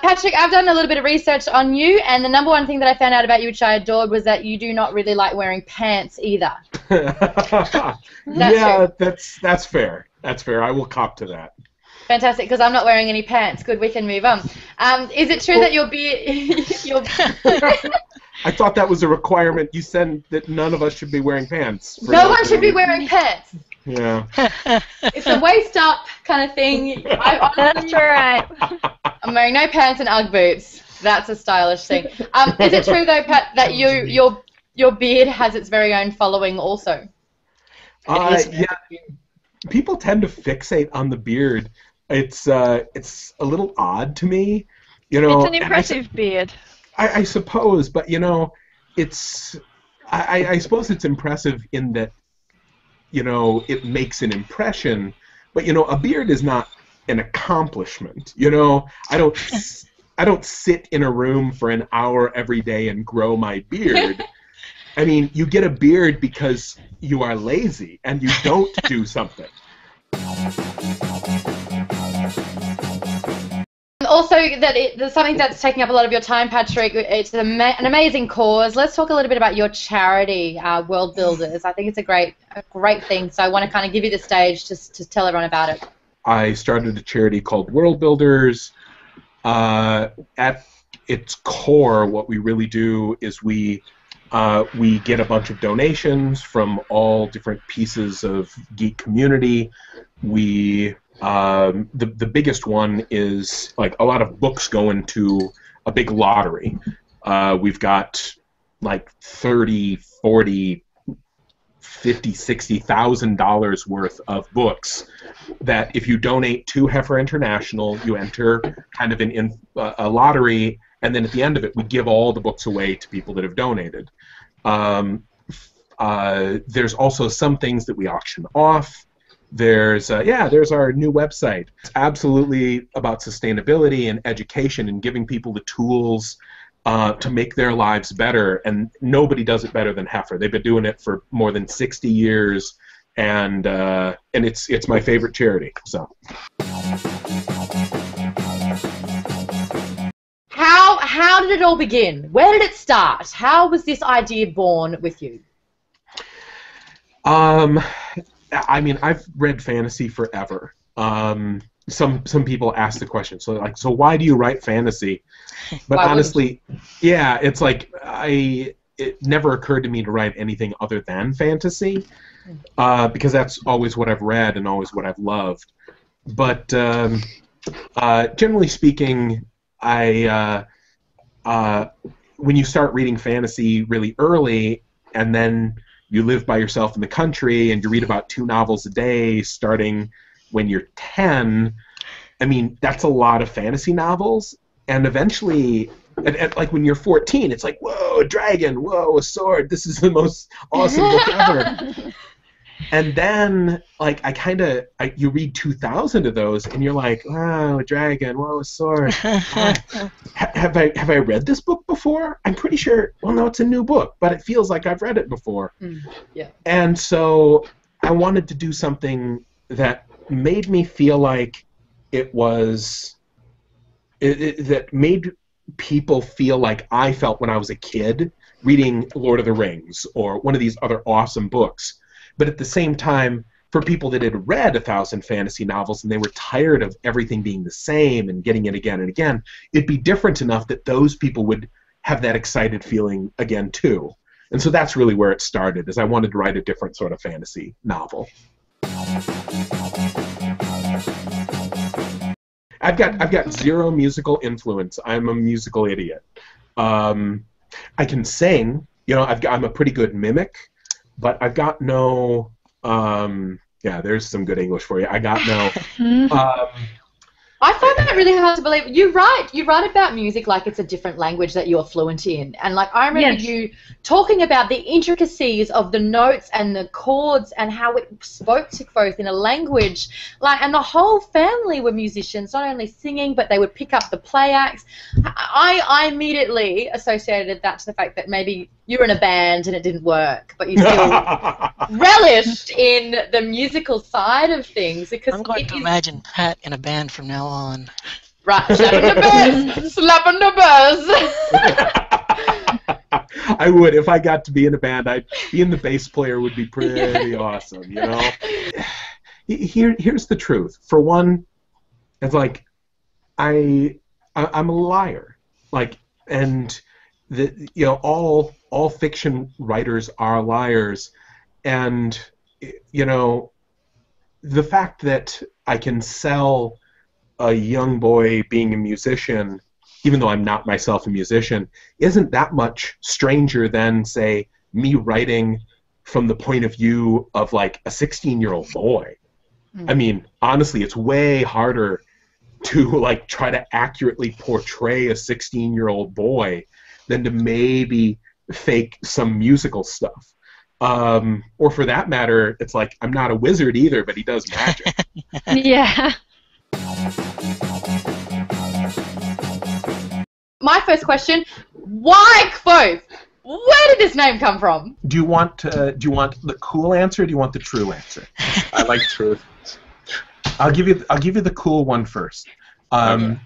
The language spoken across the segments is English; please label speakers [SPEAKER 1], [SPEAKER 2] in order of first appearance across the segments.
[SPEAKER 1] Patrick, I've done a little bit of research on you, and the number one thing that I found out about you, which I adored, was that you do not really like wearing pants either.
[SPEAKER 2] Yeah, that's fair. That's fair. I will cop to that.
[SPEAKER 1] Fantastic, because I'm not wearing any pants. Good, we can move on. Is it true that your beard...
[SPEAKER 2] I thought that was a requirement. You said that none of us should be wearing pants.
[SPEAKER 1] No one should be wearing pants.
[SPEAKER 2] Yeah.
[SPEAKER 1] It's a waist up kind of thing.
[SPEAKER 3] That's right.
[SPEAKER 1] I'm wearing no pants and Ugg boots. That's a stylish thing. Is it true though, Pat, that your beard has its very own following also?
[SPEAKER 2] Yeah. People tend to fixate on the beard. It's a little odd to me, you know.
[SPEAKER 3] It's an impressive beard.
[SPEAKER 2] I suppose, but you know, I suppose it's impressive in that, you know, it makes an impression, but you know, a beard is not an accomplishment. You know, I don't sit in a room for an hour every day and grow my beard. I mean, you get a beard because you are lazy and you don't do something.
[SPEAKER 1] Also, there's something that's taking up a lot of your time, Patrick. It's an amazing cause. Let's talk a little bit about your charity, Worldbuilders. I think it's a great thing. So I want to kind of give you the stage just to tell everyone about it.
[SPEAKER 2] I started a charity called Worldbuilders. At its core, what we really do is we get a bunch of donations from all different pieces of geek community. The biggest one is, like, a lot of books go into a big lottery. We've got like $30,000, $40,000, $50,000, $60,000 worth of books that if you donate to Heifer International, you enter kind of a lottery, and then at the end of it, we give all the books away to people that have donated. There's also some things that we auction off. There's our new website. It's absolutely about sustainability and education and giving people the tools to make their lives better, and nobody does it better than Heifer. They've been doing it for more than 60 years, and it's my favorite charity. So.
[SPEAKER 1] How did it all begin? Where did it start? How was this idea born with you?
[SPEAKER 2] I mean, I've read fantasy forever. Some people ask the question, so why do you write fantasy? But honestly, yeah, it's like it never occurred to me to write anything other than fantasy, because that's always what I've read and always what I've loved. But generally speaking, when you start reading fantasy really early, and then you live by yourself in the country and you read about 2 novels a day starting when you're 10, I mean, that's a lot of fantasy novels. And eventually, like when you're 14, it's like, whoa, a dragon, whoa, a sword, this is the most awesome book ever. And then, like, you read 2,000 of those, and you're like, wow, a dragon, whoa, a sword. Have I read this book before? I'm pretty sure, well, no, it's a new book, but it feels like I've read it before.
[SPEAKER 1] Yeah.
[SPEAKER 2] And so I wanted to do something that made me feel like it was, that made people feel like I felt when I was a kid reading Lord of the Rings or one of these other awesome books. But at the same time, for people that had read 1,000 fantasy novels and they were tired of everything being the same and getting it again and again, it'd be different enough that those people would have that excited feeling again too. And so that's really where it started, is I wanted to write a different sort of fantasy novel. I've got zero musical influence. I'm a musical idiot. I can sing. You know, I'm a pretty good mimic. But I've got no, yeah, there's some good English for you. I got no,
[SPEAKER 1] I find that really hard to believe. You write about music like it's a different language that you're fluent in. And like I remember you talking about the intricacies of the notes and the chords and how it spoke to both in a language. And the whole family were musicians, not only singing, but they would pick up the play acts. I immediately associated that to the fact that maybe you were in a band and it didn't work, but you still relished in the musical side of things. Because
[SPEAKER 4] I'm going to imagine Pat in a band from now on.
[SPEAKER 1] Right, slapping the bass, slapping the bass.
[SPEAKER 2] I would. If I got to be in a band, being the bass player would be pretty awesome, you know? Here's the truth. For one, it's like, I'm a liar. Like, and all fiction writers are liars. And, the fact that I can sell a young boy being a musician, even though I'm not myself a musician, isn't that much stranger than, say, me writing from the point of view of, like, a 16-year-old boy. I mean, honestly, it's way harder to, like, try to accurately portray a 16-year-old boy than to maybe fake some musical stuff. Or for that matter, it's like, I'm not a wizard either, but he does magic.
[SPEAKER 3] Yeah.
[SPEAKER 1] My first question, why Kvothe? Where did this name come from?
[SPEAKER 2] Do you want the cool answer or do you want the true answer?
[SPEAKER 4] I like truth.
[SPEAKER 2] I'll give you the cool one first.
[SPEAKER 4] Okay.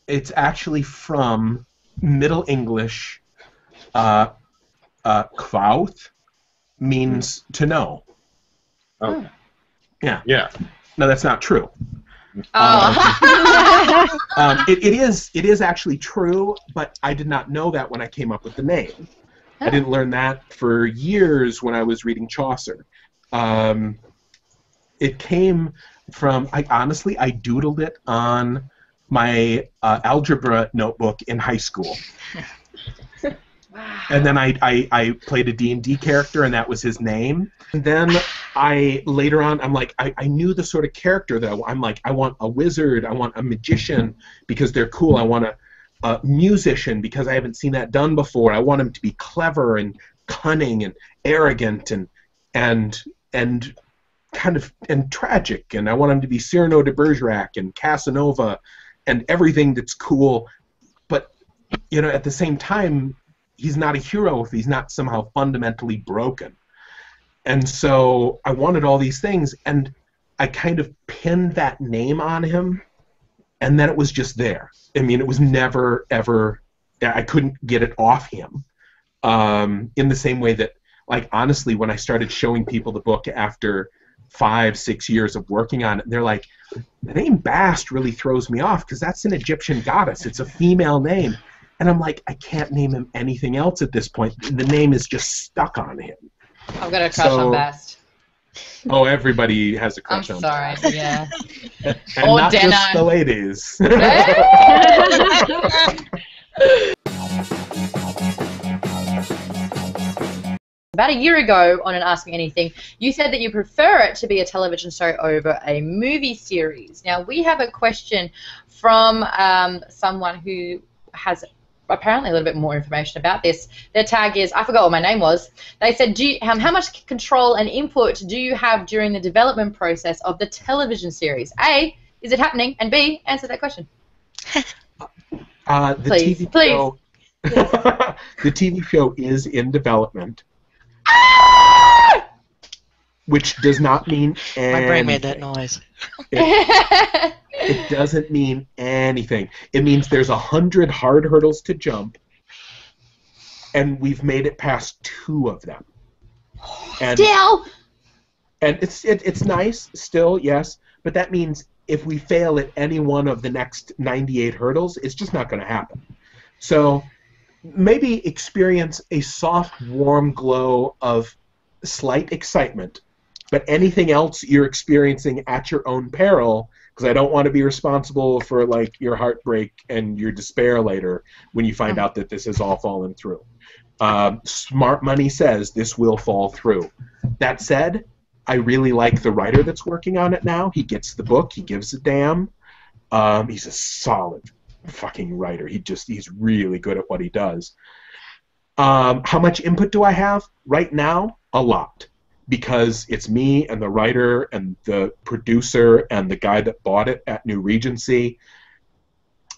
[SPEAKER 2] It's actually from Middle English. Kvothe means to know.
[SPEAKER 4] Oh.
[SPEAKER 2] Yeah.
[SPEAKER 4] Yeah.
[SPEAKER 2] No, that's not true.
[SPEAKER 1] Oh.
[SPEAKER 2] It is actually true, but I did not know that when I came up with the name. I didn't learn that for years when I was reading Chaucer. It came from, I doodled it on my algebra notebook in high school. And then I played a D&D character, and that was his name. And then later on, I'm like, I knew the sort of character that I'm like, I want a wizard, I want a magician because they're cool. I want a musician because I haven't seen that done before. I want him to be clever and cunning and arrogant and kind of and tragic. And I want him to be Cyrano de Bergerac and Casanova and everything that's cool. But at the same time, he's not a hero if he's not somehow fundamentally broken. And so I wanted all these things, and I kind of pinned that name on him, and then it was just there. I mean, it was never, ever, I couldn't get it off him. In the same way that, like, honestly, when I started showing people the book after 5-6 years of working on it, they're like, the name Bast really throws me off because that's an Egyptian goddess. It's a female name. And I'm like, I can't name him anything else at this point. The name is just stuck on him.
[SPEAKER 1] I've got a crush on Bast.
[SPEAKER 2] Oh, everybody has a crush on
[SPEAKER 1] Bast. I'm sorry, yeah.
[SPEAKER 2] And not
[SPEAKER 1] Dana.
[SPEAKER 2] just the ladies.
[SPEAKER 1] About a year ago on an Ask Me Anything, you said that you prefer it to be a television show over a movie series. Now, we have a question from someone who has apparently a little bit more information about this. Their tag is, I forgot what my name was. They said, how much control and input do you have during the development process of the television series? A, is it happening? And B, answer that question.
[SPEAKER 2] Please. The TV show is in development. Which does not mean anything.
[SPEAKER 5] My brain made that noise.
[SPEAKER 2] It doesn't mean anything. It means there's 100 hard hurdles to jump, and we've made it past 2 of them. And,
[SPEAKER 1] Still?
[SPEAKER 2] And it's nice, still, yes, but that means if we fail at any one of the next 98 hurdles, it's just not going to happen. So maybe experience a soft, warm glow of slight excitement, but anything else you're experiencing at your own peril, because I don't want to be responsible for, like, your heartbreak and your despair later when you find out that this has all fallen through. Smart money says this will fall through. That said, I really like the writer that's working on it now. He gets the book. He gives a damn. He's a solid fucking writer. He's really good at what he does. How much input do I have? Right now, a lot. Because it's me and the writer and the producer and the guy that bought it at New Regency.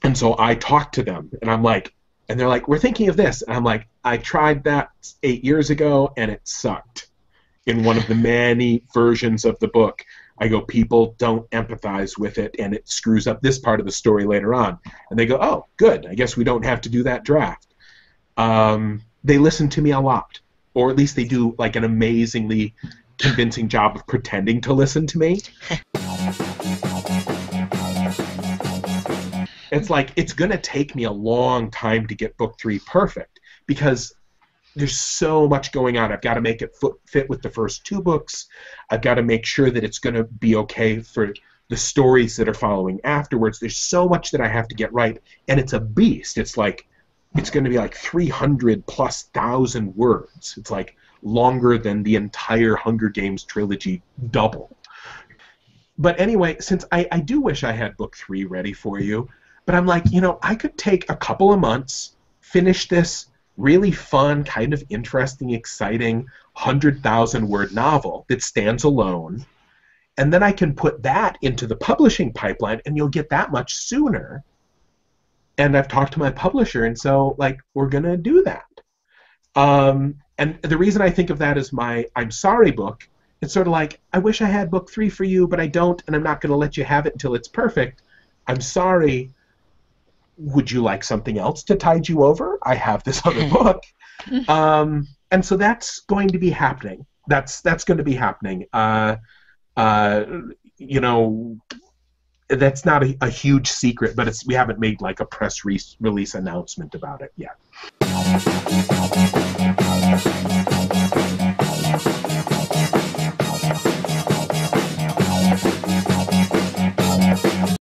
[SPEAKER 2] And so I talk to them, and I'm like, and they're like, we're thinking of this. And I'm like, I tried that 8 years ago, and it sucked in one of the many versions of the book. I go, people don't empathize with it, and it screws up this part of the story later on. And they go, oh, good. I guess we don't have to do that draft. They listen to me a lot, or at least they do like an amazingly convincing job of pretending to listen to me. It's like, it's going to take me a long time to get book 3 perfect, because there's so much going on. I've got to make it fit with the first 2 books. I've got to make sure that it's going to be okay for the stories that are following afterwards. There's so much that I have to get right, and it's a beast. It's like, it's going to be like 300,000+ words. It's like longer than the entire Hunger Games trilogy double. But anyway, since I do wish I had book 3 ready for you, but I'm like, you know, I could take a couple of months, finish this really fun, kind of interesting, exciting 100,000-word novel that stands alone, and then I can put that into the publishing pipeline, and you'll get that much sooner. And I've talked to my publisher, and so, like, we're going to do that. And the reason I think of that as my I'm sorry book, it's sort of like, I wish I had book 3 for you, but I don't, and I'm not going to let you have it until it's perfect. I'm sorry. Would you like something else to tide you over? I have this other book. And so that's going to be happening. That's going to be happening. You know, that's not a huge secret, but we haven't made like a press release announcement about it yet.